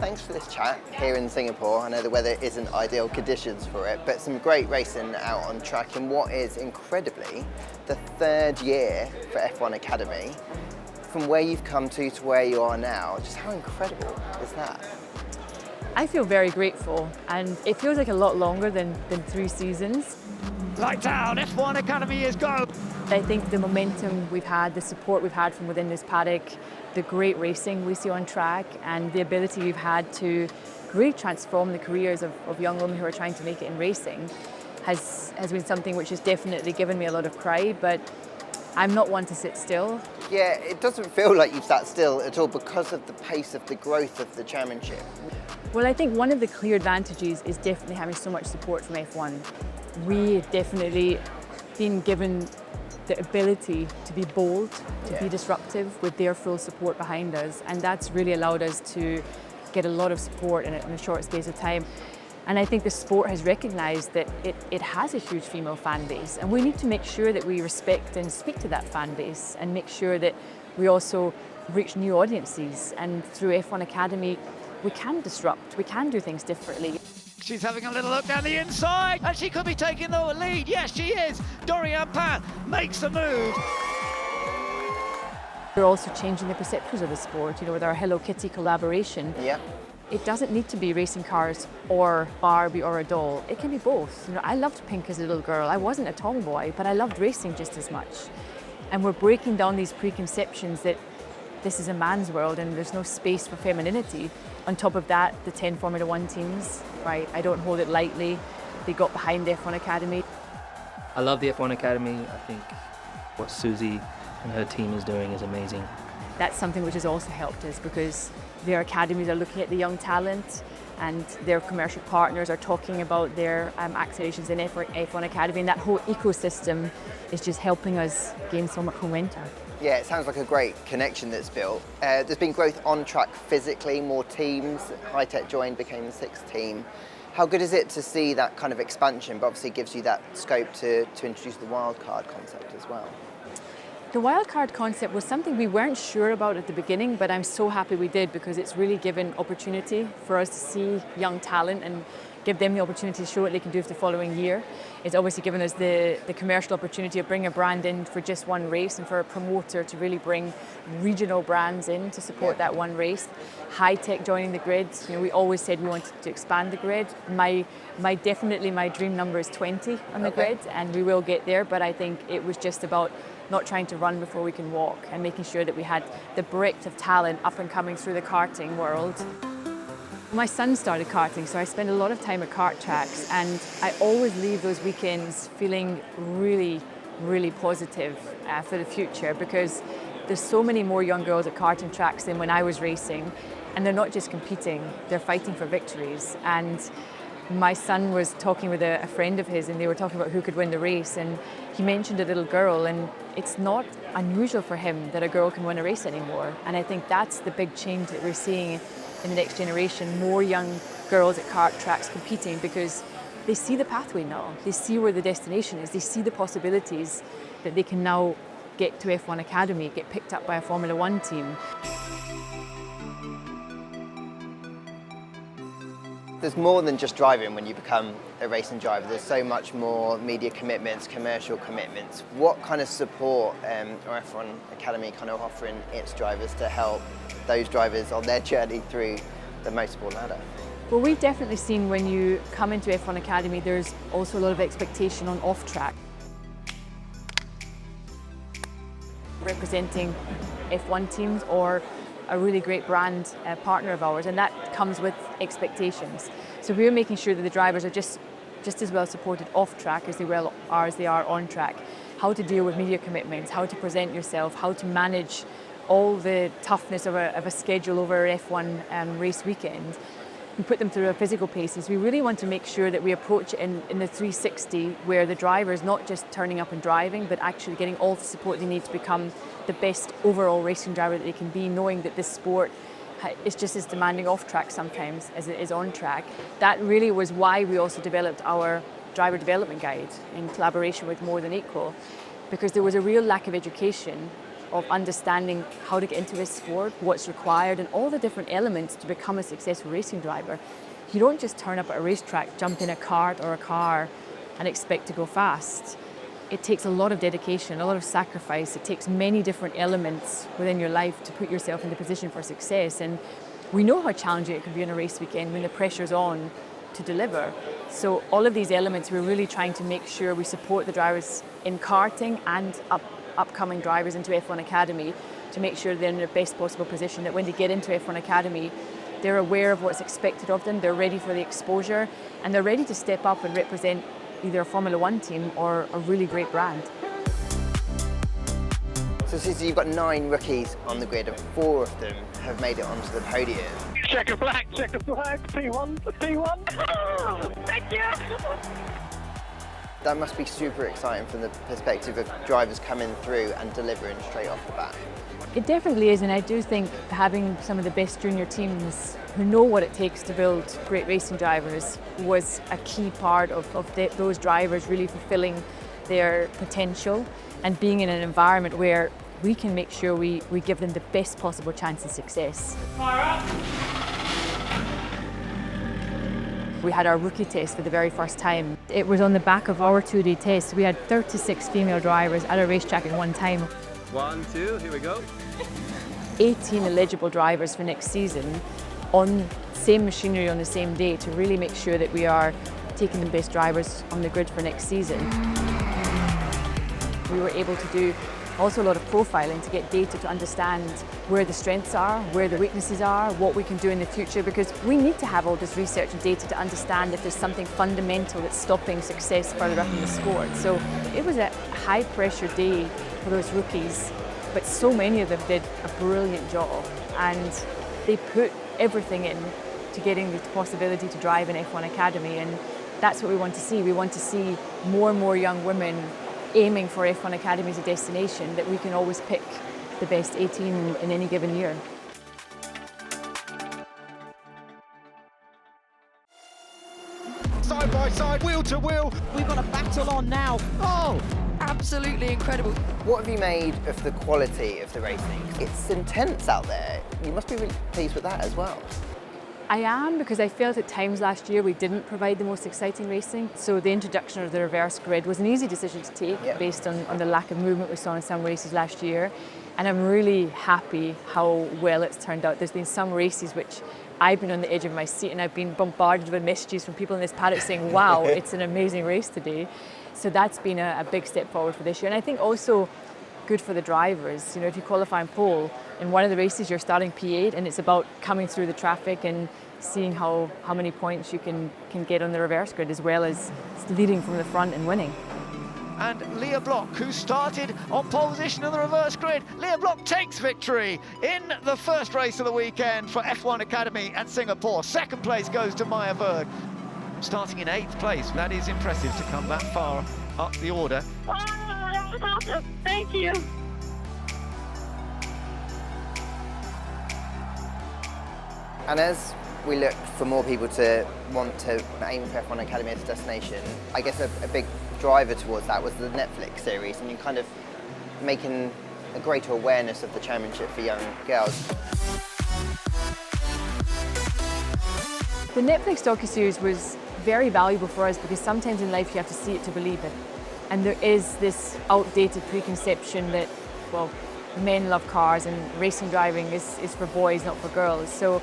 thanks for this chat here in Singapore. I know the weather isn't ideal conditions for it, but some great racing out on track in what is incredibly the third year for F1 Academy. From where you've come to where you are now, just how incredible is that? I feel very grateful, and it feels like a lot longer than 3 seasons. Lights out, F1 Academy is go! I think the momentum we've had, the support we've had from within this paddock, the great racing we see on track, and the ability we've had to really transform the careers of young women who are trying to make it in racing has been something which has definitely given me a lot of pride, but I'm not one to sit still. Yeah, it doesn't feel like you've sat still at all because of the pace of the growth of the championship. Well, I think one of the clear advantages is definitely having so much support from F1. We have definitely been given the ability to be bold, to be disruptive with their full support behind us, and that's really allowed us to get a lot of support in a short space of time. And I think the sport has recognised that it has a huge female fan base, and we need to make sure that we respect and speak to that fan base and make sure that we also reach new audiences. And through F1 Academy, we can disrupt, we can do things differently. She's having a little look down the inside, and she could be taking the lead. Yes, she is. Dorian Pan makes the move. We're also changing the perceptions of the sport, with our Hello Kitty collaboration. Yeah. It doesn't need to be racing cars or Barbie or a doll. It can be both. I loved pink as a little girl. I wasn't a tomboy, but I loved racing just as much. And we're breaking down these preconceptions that this is a man's world and there's no space for femininity. On top of that, the 10 Formula One teams, right? I don't hold it lightly. They got behind the F1 Academy. I love the F1 Academy. I think what Susie and her team is doing is amazing. That's something which has also helped us because their academies are looking at the young talent and their commercial partners are talking about their accelerations in F1 Academy, and that whole ecosystem is just helping us gain so much momentum. Yeah, it sounds like a great connection that's built. There's been growth on track physically, more teams. High Tech joined, became the 6th team. How good is it to see that kind of expansion, but obviously gives you that scope to introduce the wildcard concept as well? The wildcard concept was something we weren't sure about at the beginning, but I'm so happy we did because it's really given opportunity for us to see young talent and give them the opportunity to show what they can do for the following year. It's obviously given us the commercial opportunity to bring a brand in for just one race and for a promoter to really bring regional brands in to support that one race. High Tech joining the grid, we always said we wanted to expand the grid. Definitely my dream number is 20 on the grid, and we will get there, but I think it was just about not trying to run before we can walk and making sure that we had the breadth of talent up and coming through the karting world. My son started karting, so I spend a lot of time at kart tracks, and I always leave those weekends feeling really, really positive for the future because there's so many more young girls at karting tracks than when I was racing, and they're not just competing, they're fighting for victories. And my son was talking with a friend of his, and they were talking about who could win the race, and he mentioned a little girl, and it's not unusual for him that a girl can win a race anymore. And I think that's the big change that we're seeing in the next generation, more young girls at kart tracks competing because they see the pathway now, they see where the destination is, they see the possibilities that they can now get to F1 Academy, get picked up by a Formula One team. There's more than just driving when you become a racing driver. There's so much more media commitments, commercial commitments. What kind of support are F1 Academy kind of offering its drivers to help those drivers on their journey through the motorsport ladder? Well, we've definitely seen when you come into F1 Academy, there's also a lot of expectation on off-track. Representing F1 teams or a really great brand partner of ours, and that comes with expectations. So we're making sure that the drivers are just as well supported off track as they are on track. How to deal with media commitments, how to present yourself, how to manage all the toughness of a schedule over an F1 race weekend. We put them through our physical paces. We really want to make sure that we approach it in the 360 where the driver is not just turning up and driving, but actually getting all the support they need to become the best overall racing driver that they can be, knowing that this sport is just as demanding off track sometimes as it is on track. That really was why we also developed our driver development guide in collaboration with More Than Equal, because there was a real lack of education of understanding how to get into this sport, what's required, and all the different elements to become a successful racing driver. You don't just turn up at a racetrack, jump in a cart or a car and expect to go fast. It takes a lot of dedication, a lot of sacrifice. It takes many different elements within your life to put yourself in the position for success. And we know how challenging it can be on a race weekend when the pressure's on to deliver. So all of these elements, we're really trying to make sure we support the drivers in karting and upcoming drivers into F1 Academy to make sure they're in the best possible position, that when they get into F1 Academy, they're aware of what's expected of them, they're ready for the exposure, and they're ready to step up and represent either a Formula One team or a really great brand. So Susie, you've got 9 rookies on the grid and 4 of them have made it onto the podium. Checker flag, P1, P1. Thank you. That must be super exciting from the perspective of drivers coming through and delivering straight off the bat. It definitely is, and I do think having some of the best junior teams who know what it takes to build great racing drivers was a key part of those drivers really fulfilling their potential and being in an environment where we can make sure we give them the best possible chance of success. We had our rookie test for the very first time. It was on the back of our 2-day test. We had 36 female drivers at a racetrack at one time. 1, 2, here we go. 18 eligible drivers for next season on same machinery on the same day to really make sure that we are taking the best drivers on the grid for next season. We were able to do also a lot of profiling to get data to understand where the strengths are, where the weaknesses are, what we can do in the future, because we need to have all this research and data to understand if there's something fundamental that's stopping success further up in the sport. So it was a high pressure day for those rookies, but so many of them did a brilliant job and they put everything in to getting the possibility to drive in F1 Academy, and that's what we want to see. We want to see more and more young women aiming for F1 Academy as a destination, that we can always pick the best 18 in any given year. Side by side, wheel to wheel. We've got a battle on now. Oh, Absolutely incredible. What have you made of the quality of the racing? It's intense out there. You must be really pleased with that as well. I am, because I felt at times last year we didn't provide the most exciting racing. So the introduction of the reverse grid was an easy decision to take based on the lack of movement we saw in some races last year. And I'm really happy how well it's turned out. There's been some races which I've been on the edge of my seat and I've been bombarded with messages from people in this paddock saying, wow, it's an amazing race today. So that's been a big step forward for this year. And I think also good for the drivers. You know, if you qualify in pole, in one of the races you're starting P8 and it's about coming through the traffic and seeing how many points you can get on the reverse grid, as well as leading from the front and winning. And Leah Block, who started on pole position in the reverse grid. Leah Block takes victory in the first race of the weekend for F1 Academy at Singapore. Second place goes to Maya Berg, starting in 8th place. That is impressive to come that far up the order. Oh, that was awesome. Thank you. And as we look for more people to want to aim for F1 Academy as a destination, I guess a big driver towards that was the Netflix series, and you kind of making a greater awareness of the championship for young girls. The Netflix docuseries was very valuable for us because sometimes in life you have to see it to believe it. And there is this outdated preconception that, well, men love cars and racing driving is for boys, not for girls. So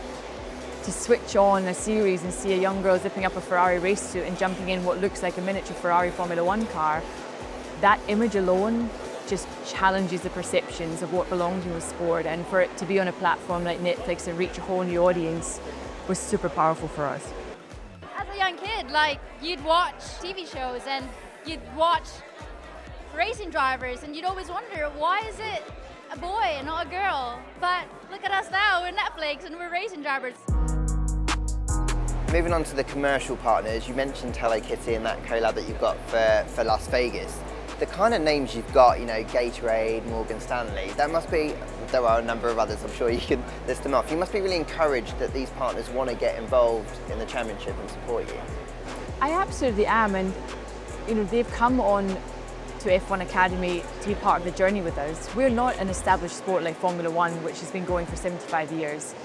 to switch on a series and see a young girl zipping up a Ferrari race suit and jumping in what looks like a miniature Ferrari Formula One car, that image alone just challenges the perceptions of what belongs in the sport. And for it to be on a platform like Netflix and reach a whole new audience was super powerful for us. As a young kid, like, you'd watch TV shows and you'd watch racing drivers and you'd always wonder, why is it a boy and not a girl? But look at us now, we're Netflix and we're racing drivers. Moving on to the commercial partners, you mentioned Hello Kitty and that collab that you've got for Las Vegas. The kind of names you've got, you know, Gatorade, Morgan Stanley, that must be, there are a number of others, I'm sure you can list them off. You must be really encouraged that these partners want to get involved in the championship and support you. I absolutely am, and you know, they've come on to F1 Academy to be part of the journey with us. We're not an established sport like Formula One, which has been going for 75 years.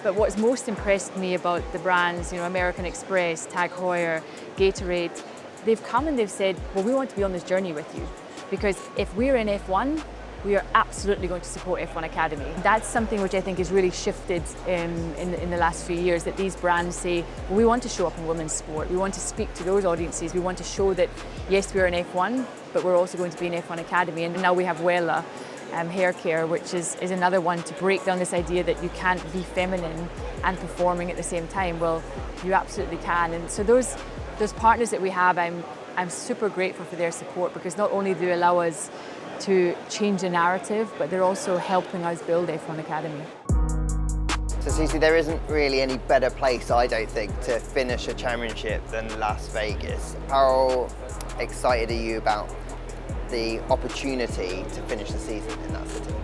But what's most impressed me about the brands, American Express, Tag Heuer, Gatorade, they've come and they've said, well, we want to be on this journey with you. Because if we're in F1, we are absolutely going to support F1 Academy. That's something which I think has really shifted in the last few years, that these brands say, well, we want to show up in women's sport. We want to speak to those audiences. We want to show that, yes, we're in F1, but we're also going to be in F1 Academy. And now we have Wella Hair Care, which is another one to break down this idea that you can't be feminine and performing at the same time. Well, you absolutely can. And so those partners that we have, I'm super grateful for their support, because not only do they allow us to change the narrative, but they're also helping us build F1 Academy. So Susie, there isn't really any better place, I don't think, to finish a championship than Las Vegas. How excited are you about the opportunity to finish the season in that city?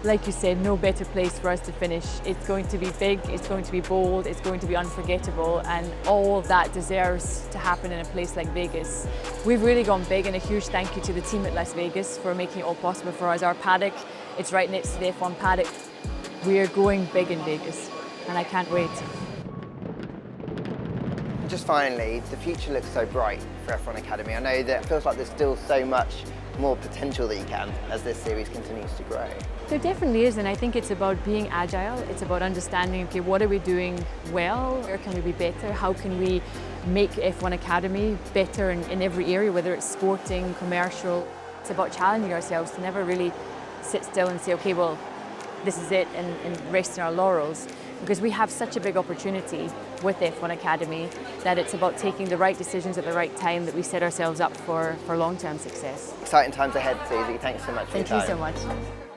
Like you said, no better place for us to finish. It's going to be big, it's going to be bold, it's going to be unforgettable, and all of that deserves to happen in a place like Vegas. We've really gone big, and a huge thank you to the team at Las Vegas for making it all possible for us. Our paddock, it's right next to the F1 paddock. We are going big in Vegas, and I can't wait. Just finally, the future looks so bright for F1 Academy. I know that it feels like there's still so much more potential that you can as this series continues to grow. There definitely is, and I think it's about being agile. It's about understanding, okay, what are we doing well? Where can we be better? How can we make F1 Academy better in every area, whether it's sporting, commercial? It's about challenging ourselves to never really sit still and say, okay, well, this is it, and rest in our laurels. Because we have such a big opportunity with F1 Academy that it's about taking the right decisions at the right time, that we set ourselves up for long-term success. Exciting times ahead, Susie. Thanks so much for your time. Thank you so much.